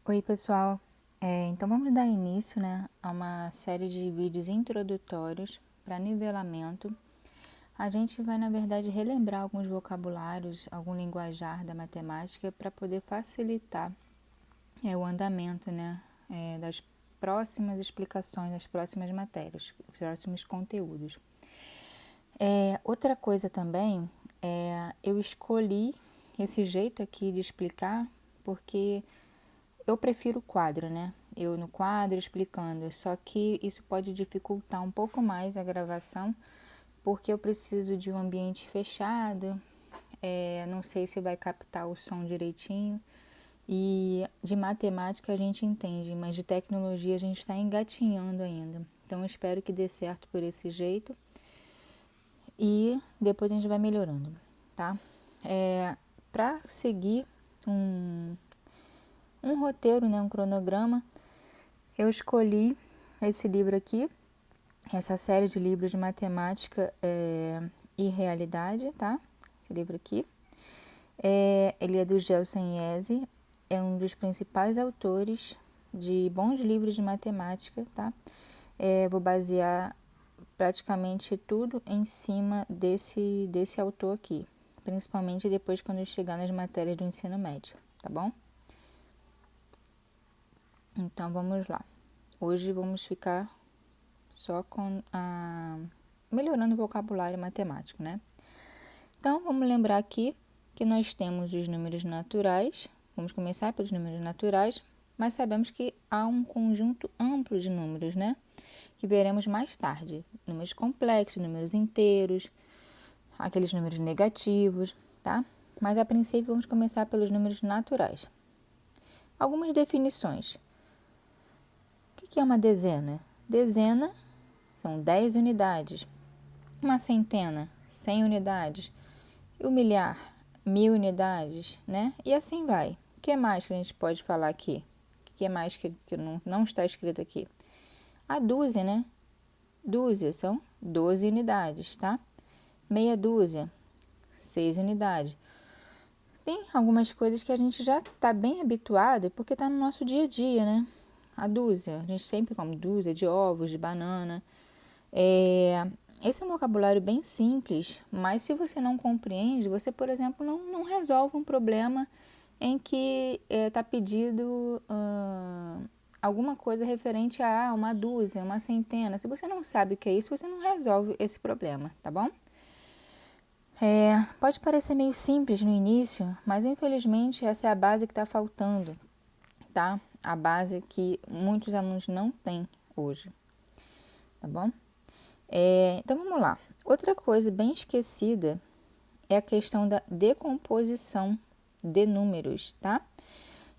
Oi, pessoal. Então vamos dar início, a uma série de vídeos introdutórios para nivelamento. A gente vai, na verdade, relembrar alguns vocabulários, algum linguajar da matemática para poder facilitar o andamento, das próximas explicações, das próximas matérias, dos próximos conteúdos. Outra coisa também, eu escolhi esse jeito aqui de explicar porque eu prefiro o quadro, Eu no quadro explicando, só que isso pode dificultar um pouco mais a gravação, porque eu preciso de um ambiente fechado, não sei se vai captar o som direitinho. E de matemática a gente entende, mas de tecnologia a gente está engatinhando ainda. Então eu espero que dê certo por esse jeito e depois a gente vai melhorando, tá? Para seguir um roteiro, um cronograma, eu escolhi esse livro aqui, essa série de livros de matemática e realidade, tá? Esse livro aqui. Ele é do Gelsen Yeze, é um dos principais autores de bons livros de matemática, tá? Vou basear praticamente tudo em cima desse autor aqui, principalmente depois quando eu chegar nas matérias do ensino médio, tá bom? Então vamos lá. Hoje vamos ficar só com melhorando o vocabulário matemático, Então vamos lembrar aqui que nós temos os números naturais. Vamos começar pelos números naturais, mas sabemos que há um conjunto amplo de números, que veremos mais tarde. Números complexos, números inteiros, aqueles números negativos, tá? Mas a princípio vamos começar pelos números naturais. Algumas definições. O que é uma dezena? Dezena são 10 unidades. Uma centena, 100 unidades. E o milhar, 1000 unidades, E assim vai. O que mais que a gente pode falar aqui? O que mais que não está escrito aqui? A dúzia, Dúzia são 12 unidades, tá? Meia dúzia, 6 unidades. Tem algumas coisas que a gente já está bem habituado porque está no nosso dia a dia, A dúzia, a gente sempre come dúzia de ovos, de banana. Esse é um vocabulário bem simples, mas se você não compreende, você, por exemplo, não resolve um problema em que está pedido alguma coisa referente a uma dúzia, uma centena. Se você não sabe o que é isso, você não resolve esse problema, tá bom? Pode parecer meio simples no início, mas infelizmente essa é a base que está faltando, tá? A base que muitos alunos não têm hoje, tá bom? Então vamos lá. Outra coisa bem esquecida é a questão da decomposição de números, tá?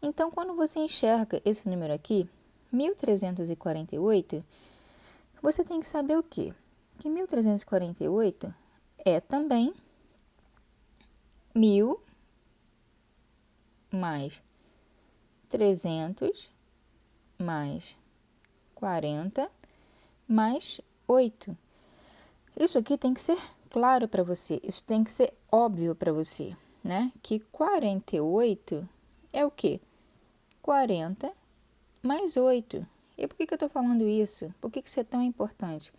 Então quando você enxerga esse número aqui, 1348, você tem que saber o quê? Que 1348 é também 1000 mais 300 mais 40 mais 8. Isso aqui tem que ser claro para você, isso tem que ser óbvio para você, Que 48 é o quê? 40 mais 8. E por que eu estou falando isso? Por que isso é tão importante?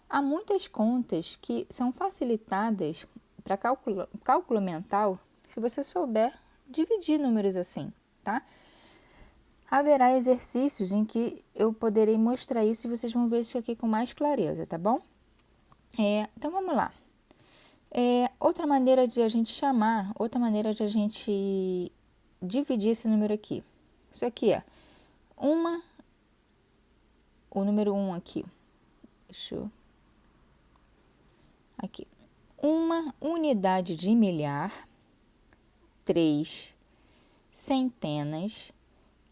Há muitas contas que são facilitadas para cálculo mental se você souber dividir números assim, tá? Haverá exercícios em que eu poderei mostrar isso e vocês vão ver isso aqui com mais clareza, tá bom? Então vamos lá. Outra maneira de a gente chamar, outra maneira de a gente dividir esse número aqui. Isso aqui é o número 1 aqui. Aqui. Uma unidade de milhar, 3 centenas,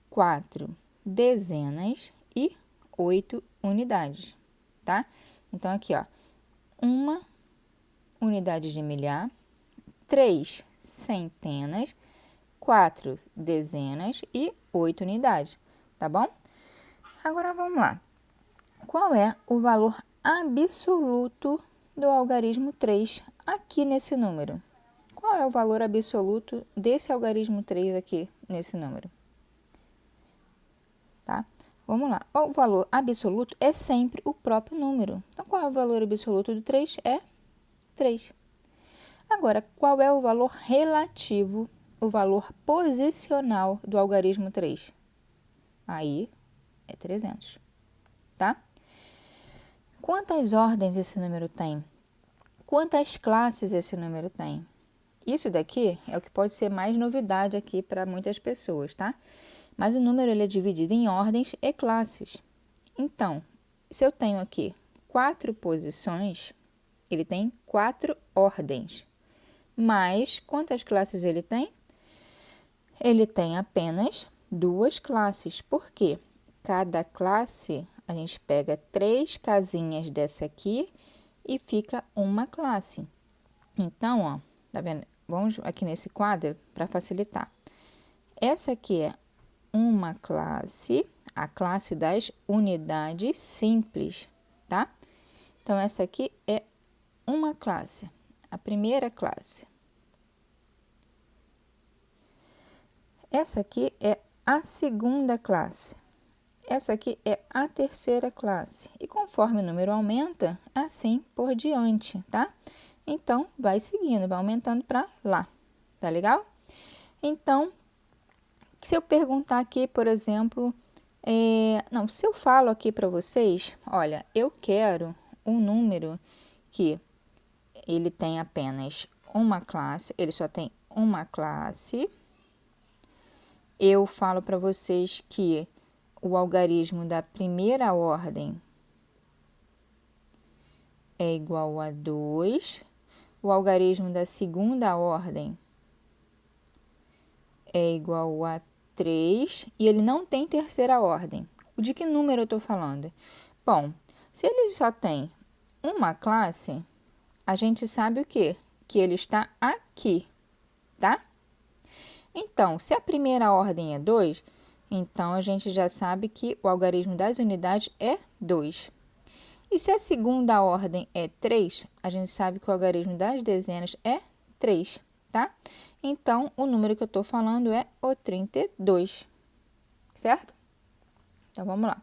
4 dezenas e 8 unidades, tá? Então, aqui, ó, uma unidade de milhar, 3 centenas, 4 dezenas e 8 unidades, tá bom? Agora, vamos lá. Qual é o valor absoluto do algarismo 3 aqui nesse número? Qual é o valor absoluto desse algarismo 3 aqui nesse número? tá? Vamos lá. O valor absoluto é sempre o próprio número. Então, qual é o valor absoluto do 3? É 3. Agora, qual é o valor relativo, o valor posicional do algarismo 3? Aí é 300, tá? Quantas ordens esse número tem? Quantas classes esse número tem? Isso daqui é o que pode ser mais novidade aqui para muitas pessoas, tá? Mas o número ele é dividido em ordens e classes. Então, se eu tenho aqui 4 posições, ele tem 4 ordens. Mas quantas classes ele tem? Ele tem apenas 2 classes. Por quê? Cada classe, a gente pega 3 casinhas dessa aqui e fica uma classe. Então, ó, tá vendo? Vamos aqui nesse quadro para facilitar. Essa aqui é uma classe, a classe das unidades simples, tá? Então, essa aqui é uma classe, a primeira classe. Essa aqui é a segunda classe. Essa aqui é a terceira classe. E conforme o número aumenta, assim por diante, tá? Então, vai seguindo, vai aumentando para lá. Tá legal? Então, se eu perguntar aqui, por exemplo, se eu falo aqui para vocês, olha, eu quero um número que ele tem apenas uma classe, ele só tem uma classe. Eu falo para vocês que o algarismo da primeira ordem é igual a 2. O algarismo da segunda ordem é igual a 3. E ele não tem terceira ordem. De que número eu estou falando? Bom, se ele só tem uma classe, a gente sabe o quê? Que ele está aqui, tá? Então, se a primeira ordem é 2, então a gente já sabe que o algarismo das unidades é 2. E se a segunda ordem é 3, a gente sabe que o algarismo das dezenas é 3, tá? Então, o número que eu estou falando é o 32, certo? Então, vamos lá.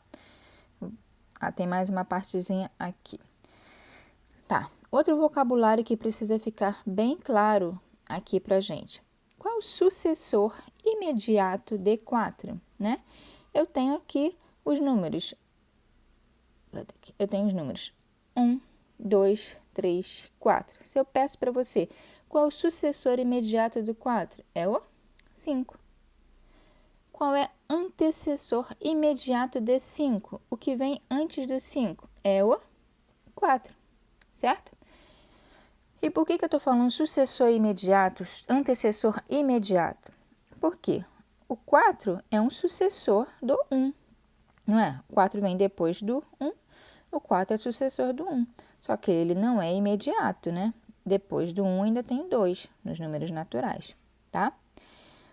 Tem mais uma partezinha aqui. Tá, outro vocabulário que precisa ficar bem claro aqui pra gente. Qual o sucessor imediato de 4, né? Eu tenho aqui os números. Eu tenho os números 1, 2, 3, 4. Se eu peço para você, qual é o sucessor imediato do 4? É o 5. Qual é antecessor imediato de 5? O que vem antes do 5? É o 4, certo? E por que eu estou falando sucessor imediato, antecessor imediato? Por quê? O 4 é um sucessor do 1, não é? O 4 vem depois do 1, o 4 é sucessor do 1. Só que ele não é imediato, né? Depois do 1 ainda tem 2 nos números naturais, tá?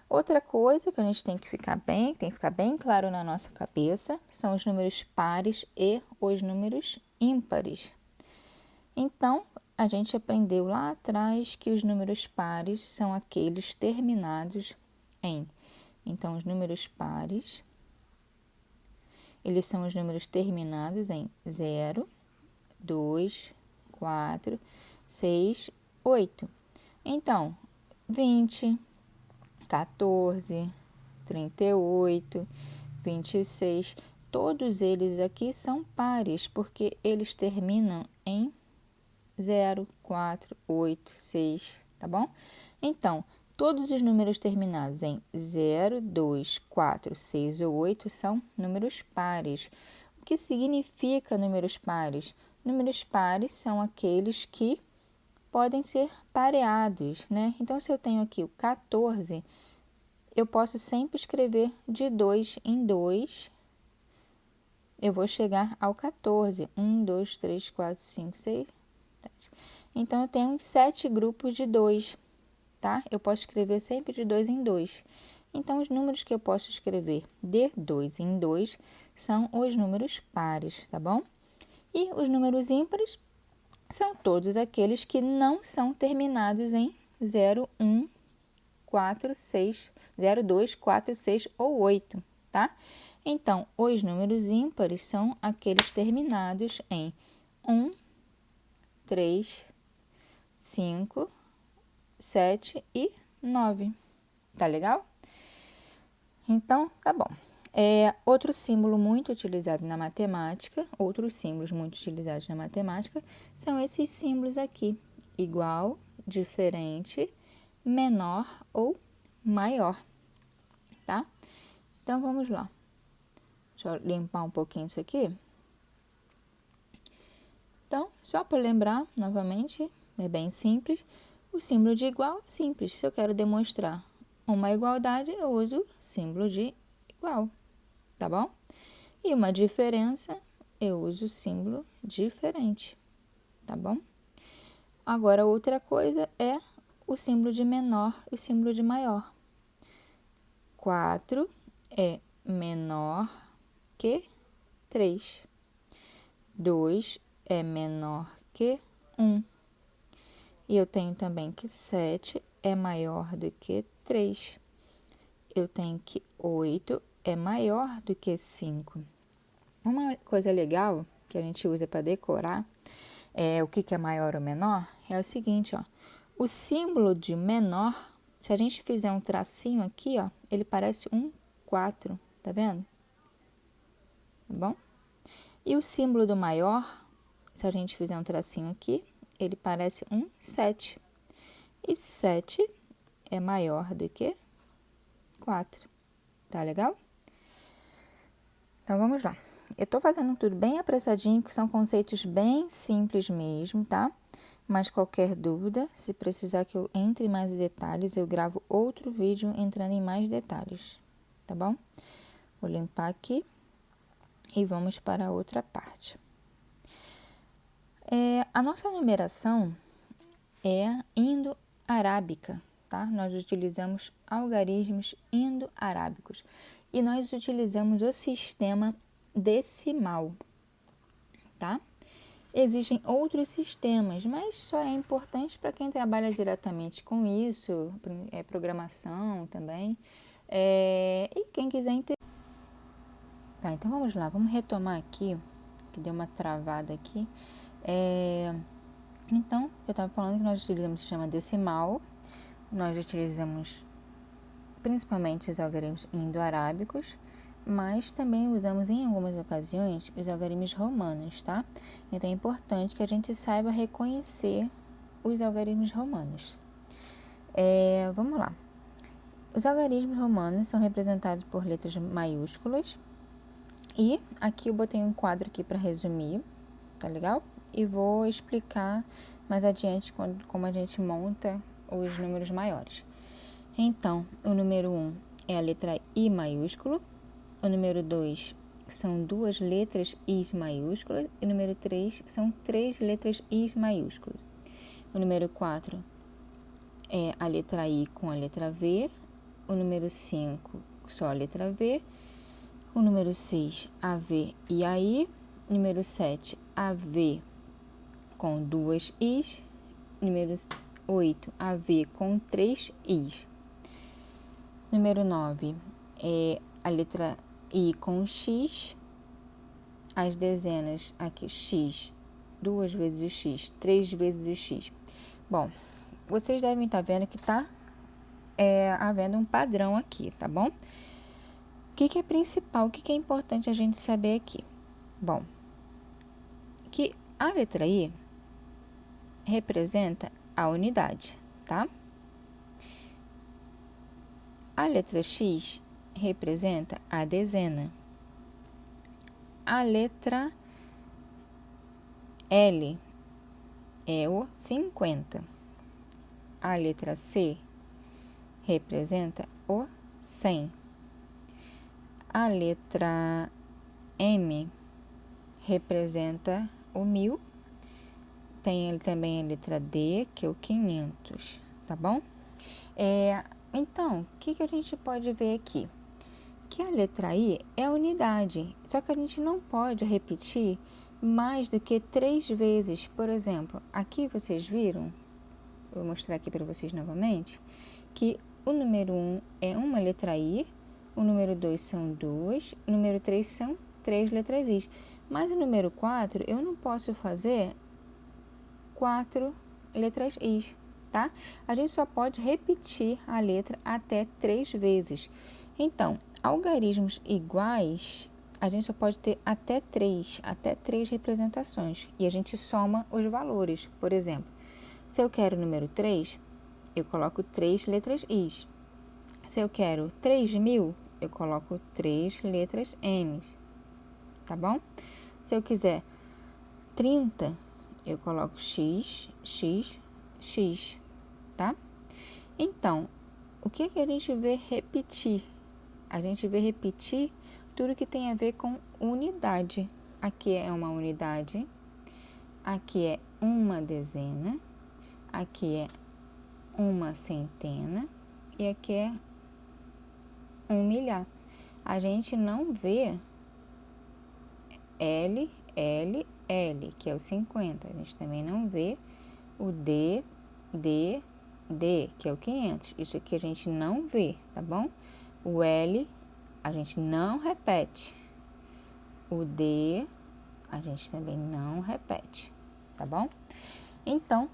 Outra coisa que a gente tem que ficar bem claro na nossa cabeça, são os números pares e os números ímpares. Então, a gente aprendeu lá atrás que os números pares são aqueles terminados em. Então, os números pares, eles são os números terminados em 0, 2, 4, 6, 8. Então, 20, 14, 38, 26, todos eles aqui são pares, porque eles terminam em 0, 4, 8, 6, tá bom? Então, todos os números terminados em 0, 2, 4, 6 ou 8 são números pares. O que significa números pares? Números pares são aqueles que podem ser pareados, né? Então, se eu tenho aqui o 14, eu posso sempre escrever de 2 em 2. Eu vou chegar ao 14. 1, 2, 3, 4, 5, 6, 7. Então, eu tenho 7 grupos de 2, tá? Eu posso escrever sempre de 2 em 2. Então, os números que eu posso escrever de 2 em 2 são os números pares, tá bom? E os números ímpares são todos aqueles que não são terminados em 0, 1, 4, 6, 0, 2, 4, 6 ou 8, tá? Então, os números ímpares são aqueles terminados em 1, 3, 5, 7 e 9. Tá legal? Então, tá bom. Outros símbolos muito utilizados na matemática são esses símbolos aqui: igual, diferente, menor ou maior, tá? Então, vamos lá. Deixa eu limpar um pouquinho isso aqui. Então, só para lembrar, novamente, é bem simples. O símbolo de igual é simples. Se eu quero demonstrar uma igualdade, eu uso o símbolo de igual, tá bom? E uma diferença, eu uso o símbolo diferente, tá bom? Agora, outra coisa é o símbolo de menor e o símbolo de maior. 4 é menor que 3. 2 é menor que 1. E eu tenho também que 7 é maior do que 3. Eu tenho que 8 é maior do que 5. Uma coisa legal que a gente usa para decorar o que é maior ou menor é o seguinte, ó. O símbolo de menor, se a gente fizer um tracinho aqui, ó, ele parece um 4, tá vendo? Tá bom? E o símbolo do maior, se a gente fizer um tracinho aqui, ele parece um 7. E 7 é maior do que 4. Tá legal? Então, vamos lá. Eu tô fazendo tudo bem apressadinho, porque são conceitos bem simples mesmo, tá? Mas qualquer dúvida, se precisar que eu entre em mais detalhes, eu gravo outro vídeo entrando em mais detalhes, tá bom? Vou limpar aqui e vamos para a outra parte. A nossa numeração é indo-arábica, tá? Nós utilizamos algarismos indo-arábicos e nós utilizamos o sistema decimal, tá? Existem outros sistemas, mas só é importante para quem trabalha diretamente com isso, programação também, e quem quiser entender. Tá, então vamos lá, vamos retomar aqui, que deu uma travada aqui. Então, eu estava falando que nós utilizamos o sistema decimal, nós utilizamos principalmente os algarismos indo-arábicos, mas também usamos em algumas ocasiões os algarismos romanos, tá? Então é importante que a gente saiba reconhecer os algarismos romanos. Vamos lá. Os algarismos romanos são representados por letras maiúsculas e aqui eu botei um quadro aqui para resumir, tá legal? E vou explicar mais adiante como a gente monta os números maiores. Então, o número 1 é a letra I maiúsculo, o número 2 são 2 letras I maiúsculas e o número 3 são 3 letras I maiúsculas. O número 4 é a letra I com a letra V, o número 5 só a letra V, o número 6 AV e AI, o número 7 AV com 2 Is, número 8 AV com 3 Is. Número 9 é a letra I com X, as dezenas aqui, X, 2 vezes o X, 3 vezes o X. Bom, vocês devem estar vendo que está havendo um padrão aqui, tá bom? O que é principal, o que é importante a gente saber aqui? Bom, que a letra I representa a unidade, tá? A letra X representa a dezena. A letra L é o 50. A letra C representa o 100. A letra M representa o 1000. Tem também a letra D, que é o 500, tá bom? Então, o que a gente pode ver aqui? Que a letra I é a unidade, só que a gente não pode repetir mais do que 3 vezes. Por exemplo, aqui vocês viram, vou mostrar aqui para vocês novamente, que o número 1 é uma letra I, o número 2 são 2, o número 3 são 3 letras I. Mas o número 4, eu não posso fazer 4 letras I, tá? A gente só pode repetir a letra até 3 vezes. Então, algarismos iguais, a gente só pode ter até 3 representações. E a gente soma os valores. Por exemplo, se eu quero o número 3, eu coloco 3 letras I. Se eu quero 3.000, eu coloco 3 letras M, tá bom? Se eu quiser 30, eu coloco X, X, X, tá? Então, o que a gente vê repetir? A gente vê repetir tudo que tem a ver com unidade. Aqui é uma unidade, aqui é uma dezena, aqui é uma centena e aqui é um milhar. A gente não vê L, L, L, que é o 50. A gente também não vê o D, D, D, que é o 500. Isso aqui a gente não vê, tá bom? O L, a gente não repete. O D, a gente também não repete, tá bom? Então,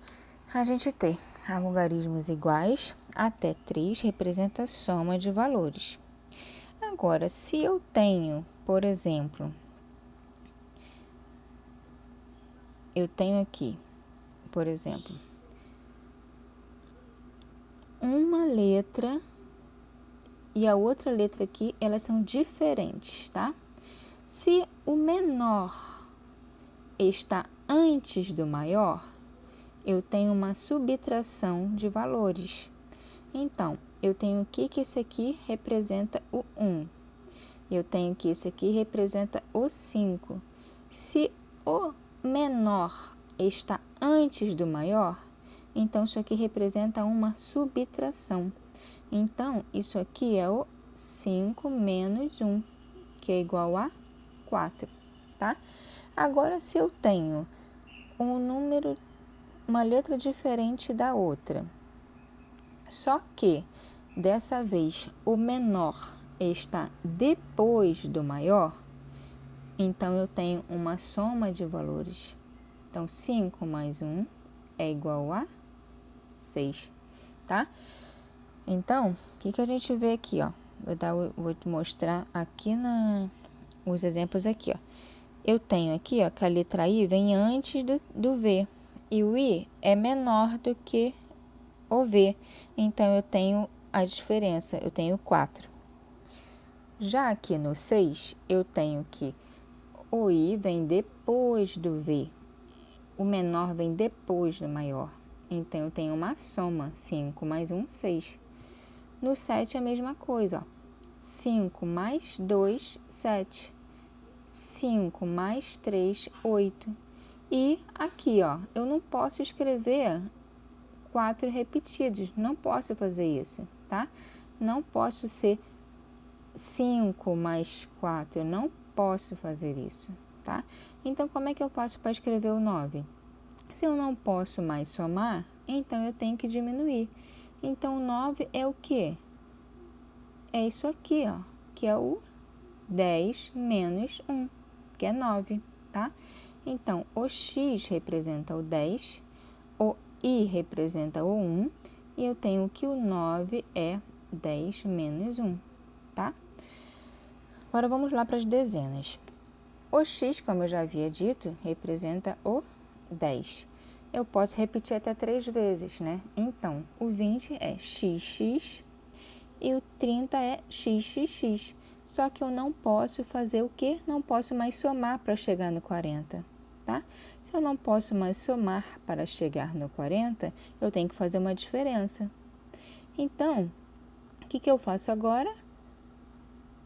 a gente tem algarismos iguais até 3 representa soma de valores. Agora, se eu tenho, por exemplo, eu tenho aqui, por exemplo, uma letra e a outra letra aqui, elas são diferentes, tá? Se o menor está antes do maior, eu tenho uma subtração de valores. Então, eu tenho aqui que esse aqui representa o 1. Eu tenho que esse aqui representa o 5. Se o menor está antes do maior, então isso aqui representa uma subtração. Então, isso aqui é o 5 menos 1, que é igual a 4, tá? Agora, se eu tenho um número, uma letra diferente da outra, só que dessa vez o menor está depois do maior, então eu tenho uma soma de valores. Então, 5 mais 1 é igual a 6, tá? Então, o que a gente vê aqui, ó? Vou te mostrar aqui os exemplos aqui, ó. Eu tenho aqui, ó, que a letra I vem antes do V. E o I é menor do que o V. Então, eu tenho a diferença, eu tenho 4. Já aqui no 6, eu tenho que o I vem depois do V. O menor vem depois do maior. Então, eu tenho uma soma, 5 mais 1, 6. No 7 é a mesma coisa, ó. 5 mais 2, 7. 5 mais 3, 8. E aqui, ó, eu não posso escrever 4 repetidos. Não posso fazer isso, tá? Não posso ser 5 mais 4. Eu não posso fazer isso, tá? Então, como é que eu faço para escrever o 9? Se eu não posso mais somar, então eu tenho que diminuir. Então, o 9 é o quê? É isso aqui, ó, que é o 10 menos 1, que é 9, tá? Então, o X representa o 10, o I representa o 1, e eu tenho que o 9 é 10 menos 1, tá? Agora, vamos lá para as dezenas. O X, como eu já havia dito, representa o 10. Eu posso repetir até 3 vezes, né? Então, o 20 é XX e o 30 é XXX. Só que eu não posso fazer o quê? Não posso mais somar para chegar no 40, tá? Se eu não posso mais somar para chegar no 40, eu tenho que fazer uma diferença. Então, o que eu faço agora?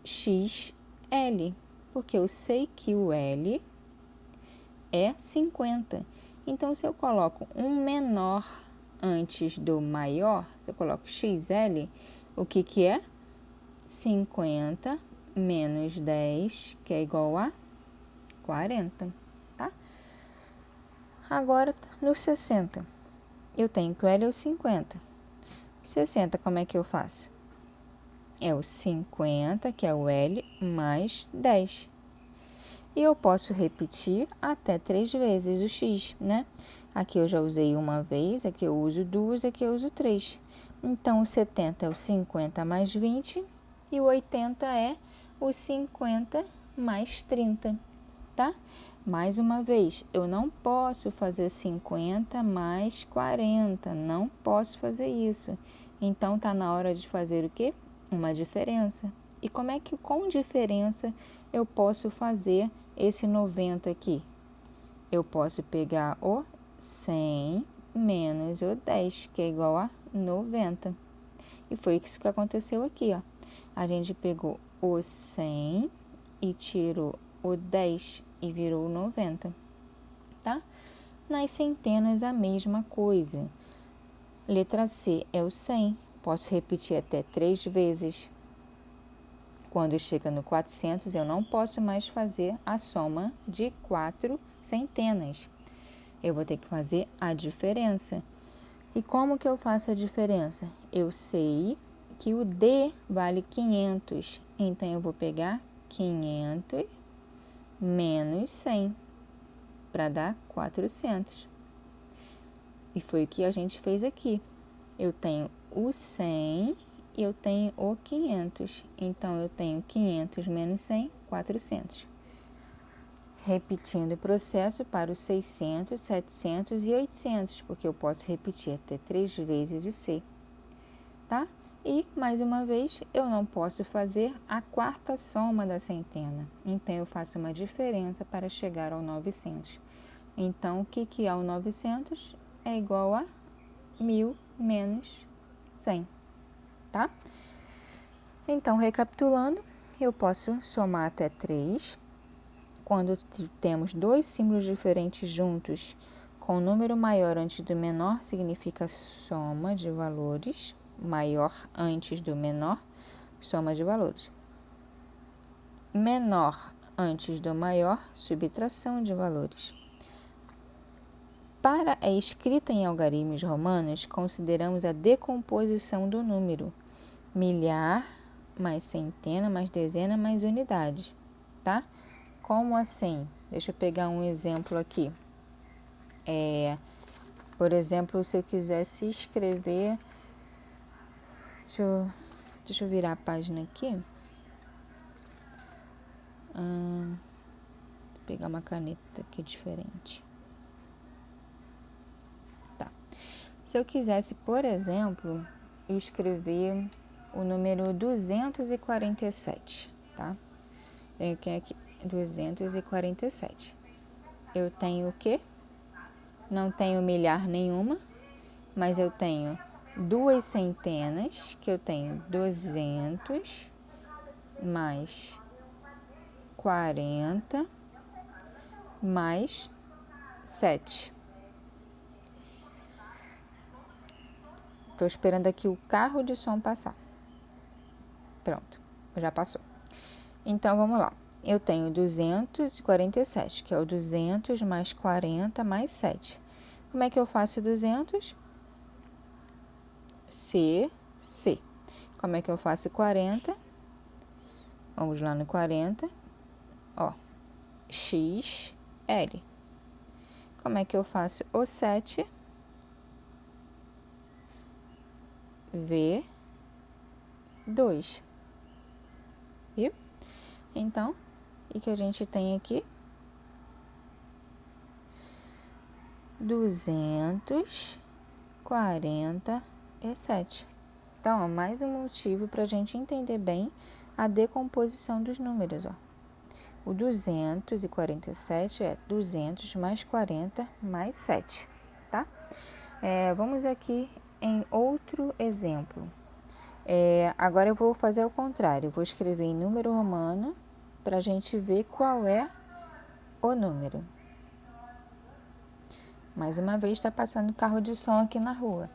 XL, porque eu sei que o L é 50. Então, se eu coloco um menor antes do maior, se eu coloco XL, o que é? 50 menos 10, que é igual a 40, tá? Agora, no 60, eu tenho que o L é o 50. 60, como é que eu faço? é o 50, que é o L, mais 10. E eu posso repetir até 3 vezes o x, né? Aqui eu já usei uma vez, aqui eu uso 2, aqui eu uso 3. Então, o 70 é o 50 mais 20 e o 80 é o 50 mais 30, tá? Mais uma vez, eu não posso fazer 50 mais 40, não posso fazer isso. Então, tá na hora de fazer o quê? Uma diferença. E como é que com diferença eu posso fazer esse 90 aqui? Eu posso pegar o 100 menos o 10, que é igual a 90. E foi isso que aconteceu aqui, ó. A gente pegou o 100 e tirou o 10 e virou 90, tá? Nas centenas, a mesma coisa. Letra C é o 100. Posso repetir até 3 vezes. Quando chega no 400, eu não posso mais fazer a soma de 4 centenas. Eu vou ter que fazer a diferença. E como que eu faço a diferença? Eu sei que o D vale 500, então eu vou pegar 500 menos 100 para dar 400. E foi o que a gente fez aqui. Eu tenho o 100 e eu tenho o 500. Então, eu tenho 500 menos 100, 400. Repetindo o processo para os 600, 700 e 800, porque eu posso repetir até 3 vezes o C, tá? E, mais uma vez, eu não posso fazer a quarta soma da centena. Então, eu faço uma diferença para chegar ao 900. Então, o que é o 900? É igual a 1.000 menos 100, tá? Então, recapitulando, eu posso somar até 3. Quando temos dois símbolos diferentes juntos, com o número maior antes do menor, significa soma de valores. Maior antes do menor, soma de valores. Menor antes do maior, subtração de valores. Para a escrita em algarismos romanos, consideramos a decomposição do número. Milhar mais centena mais dezena mais unidade, tá? Como assim? Deixa eu pegar um exemplo aqui. Por exemplo, se eu quisesse escrever... Deixa eu virar a página aqui. Vou pegar uma caneta aqui diferente. Tá. Se eu quisesse, por exemplo, escrever o número 247, tá? Tenho aqui 247. Eu tenho o quê? Não tenho milhar nenhuma, mas eu tenho duas centenas, que eu tenho 200 mais 40 mais 7. Estou esperando aqui o carro de som passar. Pronto, já passou. Então, vamos lá. Eu tenho 247, que é o 200 mais 40 mais 7. Como é que eu faço 200? C. Como é que eu faço 40? Vamos lá no 40. Ó, X, L. Como é que eu faço o 7? V, 2. Viu? Então, o que a gente tem aqui? 247. Então, ó, mais um motivo para a gente entender bem a decomposição dos números, ó. O 247 é 200 mais 40 mais 7, tá? Vamos aqui em outro exemplo. Agora eu vou fazer o contrário. Eu vou escrever em número romano para a gente ver qual é o número. Mais uma vez está passando carro de som aqui na rua.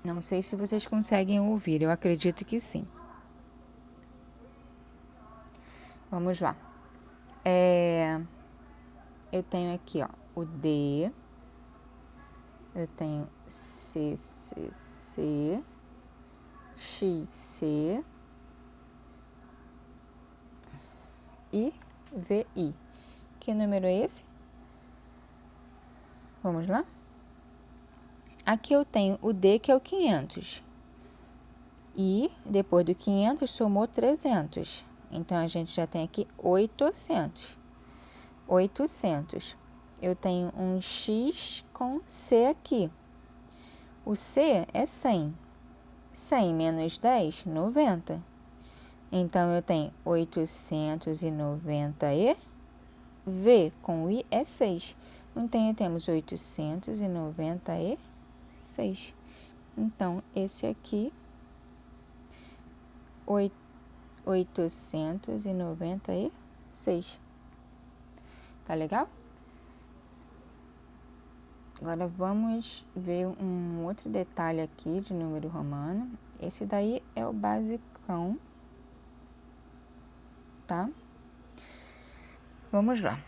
Não sei se vocês conseguem ouvir, eu acredito que sim. Vamos lá. Eu tenho aqui, ó, o D, eu tenho C, XC e VI. Que número é esse? Vamos lá? Aqui eu tenho o D, que é o 500. E depois do 500, somou 300. Então, a gente já tem aqui 800. 800. Eu tenho um X com C aqui. O C é 100. 100 menos 10, 90. Então, eu tenho 890 e V com I é 6. Então, temos 896. Então, esse aqui, 896. Tá legal? Agora, vamos ver um outro detalhe aqui de número romano. Esse daí é o basicão, tá? Vamos lá.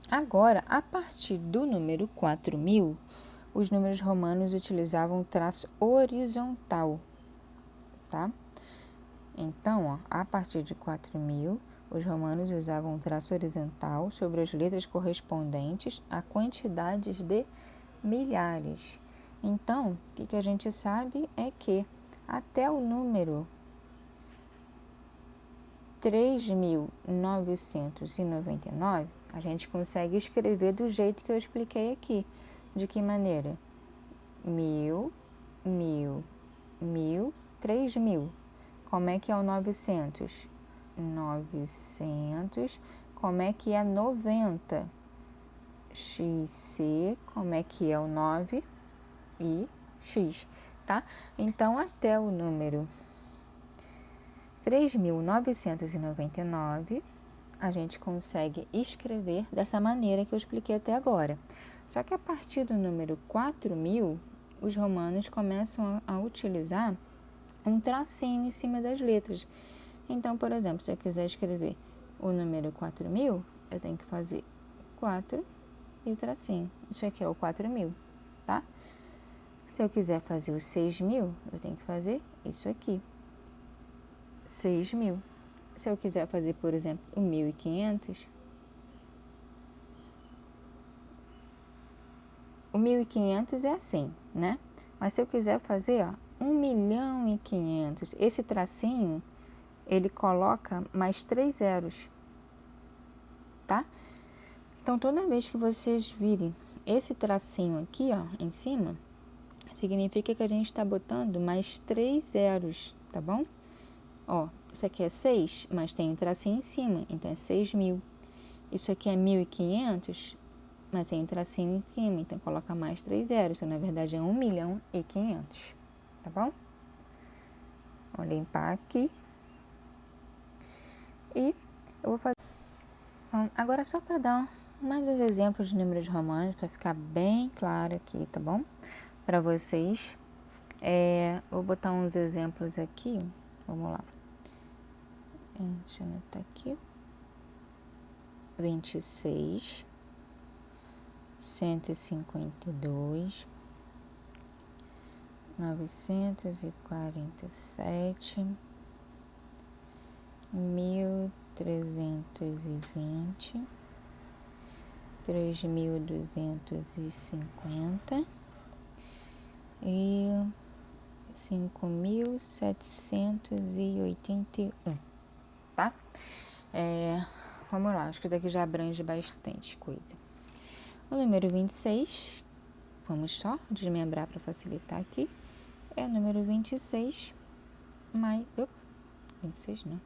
Agora, a partir do número 4000, os números romanos utilizavam traço horizontal, tá? Então, ó, a partir de 4000, os romanos usavam um traço horizontal sobre as letras correspondentes a quantidades de milhares. Então, o que a gente sabe é que até o número 3.999, a gente consegue escrever do jeito que eu expliquei aqui. De que maneira? 1000, 1000, 1000, 3000. Como é que é o 900? 900. Como é que é 90? XC. Como é que é o 9? E X, tá? Então, até o número 3.999, a gente consegue escrever dessa maneira que eu expliquei até agora. Só que a partir do número 4000, os romanos começam a utilizar um tracinho em cima das letras. Então, por exemplo, se eu quiser escrever o número 4000, eu tenho que fazer 4 e o tracinho. Isso aqui é o 4000, tá? Se eu quiser fazer o 6000, eu tenho que fazer isso aqui. 6.000. Se eu quiser fazer, por exemplo, o 1.500, o 1.500 é assim, né? Mas se eu quiser fazer, ó, 1.500.000, esse tracinho, ele coloca mais 3 zeros, tá? Então, toda vez que vocês virem esse tracinho aqui, ó, em cima, significa que a gente está botando mais 3 zeros, tá bom? Ó, isso aqui é 6, mas tem um tracinho em cima, então é 6.000. Isso aqui é 1.500, mas tem um tracinho em cima, então coloca mais 3 zeros. Então, na verdade, é 1.500.000, tá bom? Vou limpar aqui. E eu vou fazer... Agora, só para dar mais uns exemplos de números romanos, para ficar bem claro aqui, tá bom? Para vocês. Vou botar uns exemplos aqui. Vamos lá. Deixa eu anotar aqui. 26, 152, 947, 1.320, 3.250 e 5.781, tá? Vamos lá, acho que daqui já abrange bastante coisa. O número 26, vamos só desmembrar para facilitar aqui, é o número 26 mais... 26 não.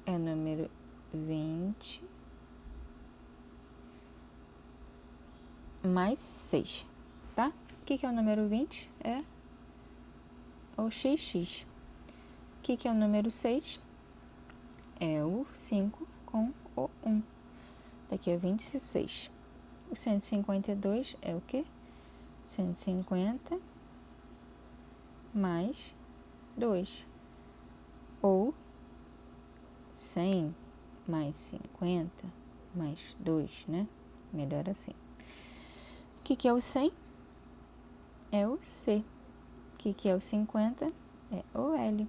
É o número 20 mais 6, tá? O que é o número 20? É o XX. O que é o número 6? É o 5 com o 1. Daqui é 26. O 152 é o quê? 150 mais 2. Ou 100 mais 50 mais 2, né? Melhor assim. O que é o 100? é o C. O que é o 50? É o L.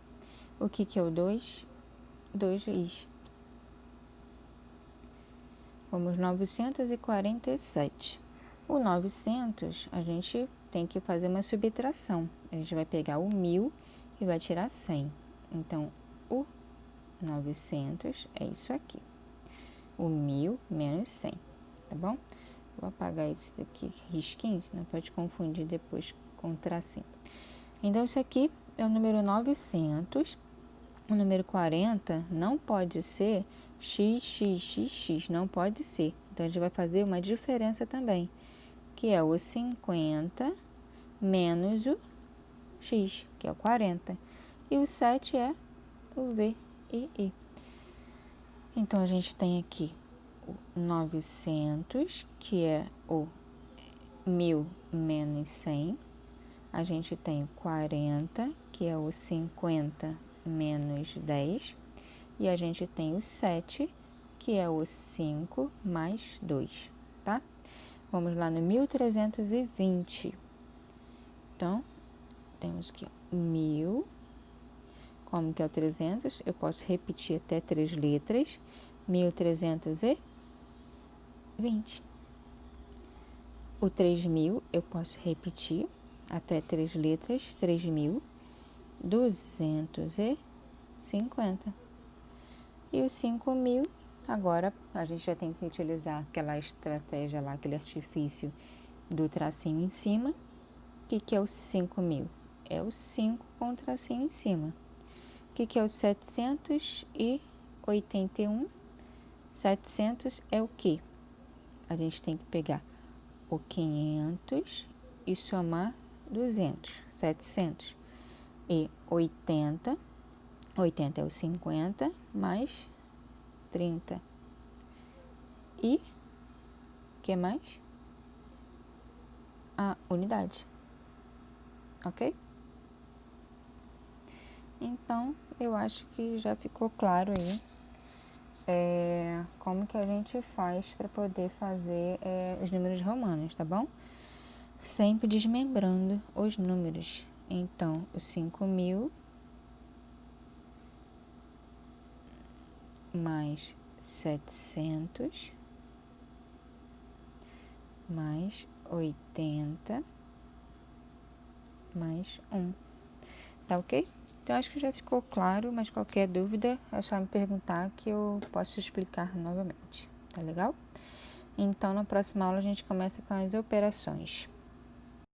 O que é o 2? 2Is. Vamos 947. O 900, a gente tem que fazer uma subtração. A gente vai pegar o 1000 e vai tirar 100. Então, o 900 é isso aqui. O 1000 menos 100, tá bom? Vou apagar esse daqui, risquinho, senão pode confundir depois com o tracinho. Então, isso aqui é o número 900. O número 40 não pode ser xxxx, não pode ser. Então, a gente vai fazer uma diferença também, que é o 50 menos o x, que é o 40. E o 7 é o V e I. Então, a gente tem aqui o 900, que é o 1000 menos 100. A gente tem o 40, que é o 50 menos 10. E a gente tem o 7, que é o 5 mais 2, tá? Vamos lá no 1320. Então, temos aqui, ó, 1000. Como que é o 300? Eu posso repetir até 3 letras. 1320. O 3000 eu posso repetir até 3 letras. 3250. E os 5.000, agora a gente já tem que utilizar aquela estratégia lá, aquele artifício do tracinho em cima. O que é o 5.000? É o 5 com o tracinho em cima. O que é o 781? 700 é o quê? A gente tem que pegar o 500 e somar 200, 700. E 80 é o 50 mais 30. E o que mais? A unidade. Ok? Então, eu acho que já ficou claro aí como que a gente faz para poder fazer os números romanos, tá bom? Sempre desmembrando os números. Então, o 5.000 mais 700 mais 80 mais 1. Tá ok? Então, acho que já ficou claro, mas qualquer dúvida é só me perguntar que eu posso explicar novamente. Tá legal? Então, na próxima aula a gente começa com as operações.